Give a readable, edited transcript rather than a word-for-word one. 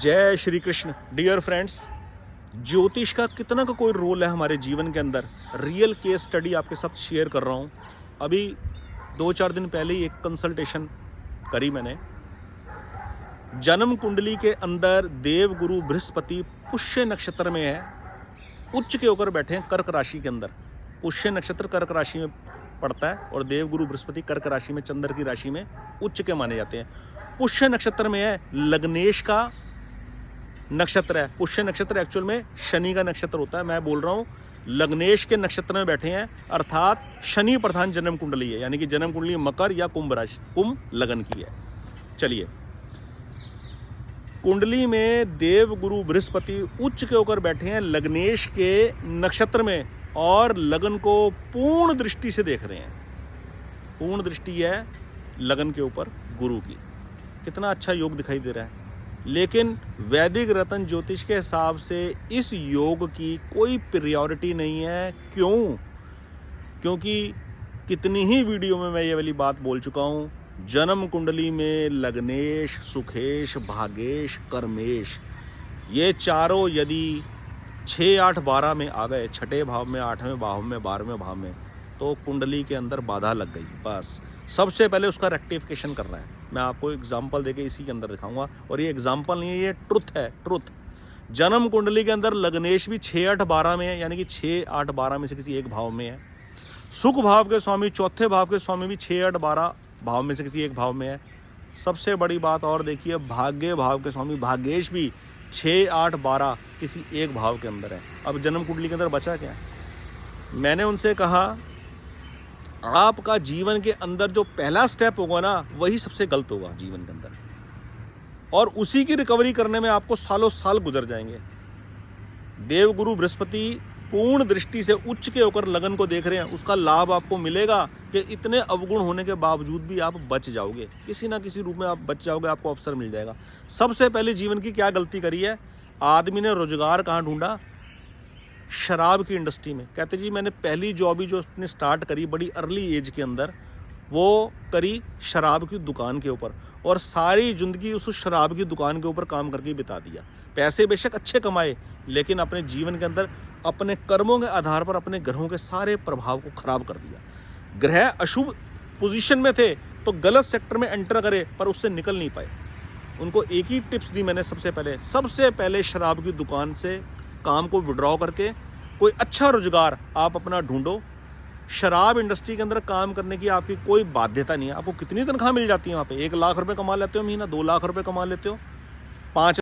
जय Shri Krishna. Dear friends, ज्योतिष का कितना का कोई रोल है हमारे जीवन के अंदर, रियल केस स्टडी आपके साथ शेयर कर रहा हूँ। अभी 2-4 दिन पहले ही एक कंसल्टेशन करी मैंने। जन्म कुंडली के अंदर देवगुरु बृहस्पति पुष्य नक्षत्र में है, उच्च के होकर बैठे हैं कर्क राशि के अंदर। पुष्य नक्षत्र कर्क राशि में पड़ता है और देवगुरु बृहस्पति कर्क राशि में, चंद्र की राशि में उच्च के माने जाते हैं। पुष्य नक्षत्र में है, लग्नेश का नक्षत्र है। पुष्य नक्षत्र एक्चुअल में शनि का नक्षत्र होता है। मैं बोल रहा हूँ लग्नेश के नक्षत्र में बैठे हैं, अर्थात शनि प्रधान जन्म कुंडली है, यानी कि जन्म कुंडली मकर या कुंभ राशि, कुंभ लगन की है। चलिए, कुंडली में देवगुरु बृहस्पति उच्च के होकर बैठे हैं लग्नेश के नक्षत्र में और लगन को पूर्ण दृष्टि से देख रहे हैं। पूर्ण दृष्टि है लगन के ऊपर गुरु की। कितना अच्छा योग दिखाई दे रहा है। लेकिन वैदिक रत्न ज्योतिष के हिसाब से इस योग की कोई प्रायोरिटी नहीं है। क्यों? क्योंकि कितनी ही वीडियो में मैं ये वाली बात बोल चुका हूँ। जन्म कुंडली में लग्नेश, सुखेश, भागेश, कर्मेश, ये चारों यदि 6, 8, 12 में आ गए, छठे भाव में, 8वें भाव में, 12वें भाव में, तो कुंडली के अंदर बाधा लग गई। बस सबसे पहले उसका रेक्टिफिकेशन करना है। मैं आपको एग्जाम्पल देके इसी के अंदर दिखाऊंगा, और ये एग्जाम्पल नहीं है, ये ट्रुथ है, ट्रुथ। जन्म कुंडली के अंदर लग्नेश भी 6, 8, 12 में है, यानी कि 6, 8, 12 में से किसी एक भाव में है। सुख भाव के स्वामी, चौथे भाव के स्वामी भी 6, 8, 12 भाव में से किसी एक भाव में है। सबसे बड़ी बात और देखिए, भाग्य भाव के स्वामी भाग्येश भी 6, 8, 12 किसी एक भाव के अंदर है। अब जन्म कुंडली के अंदर बचा क्या? मैंने उनसे कहा, आपका जीवन के अंदर जो पहला स्टेप होगा ना, वही सबसे गलत होगा जीवन के अंदर, और उसी की रिकवरी करने में आपको सालों साल गुजर जाएंगे। देवगुरु बृहस्पति पूर्ण दृष्टि से उच्च के होकर लगन को देख रहे हैं, उसका लाभ आपको मिलेगा कि इतने अवगुण होने के बावजूद भी आप बच जाओगे, किसी ना किसी रूप में आप बच जाओगे, आपको अवसर मिल जाएगा। सबसे पहले जीवन की क्या गलती करी है? आदमी ने रोजगार कहाँ ढूंढा? शराब की इंडस्ट्री में। कहते जी मैंने पहली जॉब ही जो अपने स्टार्ट करी बड़ी अर्ली एज के अंदर, वो करी शराब की दुकान के ऊपर, और सारी जिंदगी उस शराब की दुकान के ऊपर काम करके बिता दिया। पैसे बेशक अच्छे कमाए, लेकिन अपने जीवन के अंदर अपने कर्मों के आधार पर अपने ग्रहों के सारे प्रभाव को खराब कर दिया। ग्रह अशुभ पोजीशन में थे तो गलत सेक्टर में एंटर करे, पर उससे निकल नहीं पाए। उनको एक ही टिप्स दी मैंने, सबसे पहले शराब की दुकान से काम को विड्रॉ करके कोई अच्छा रोजगार आप अपना ढूंढो। शराब इंडस्ट्री के अंदर काम करने की आपकी कोई बाध्यता नहीं है। आपको कितनी तनख्वाह मिल जाती है वहाँ पे? 1 लाख रुपए कमा लेते हो महीना, 2 लाख रुपए कमा लेते हो, 5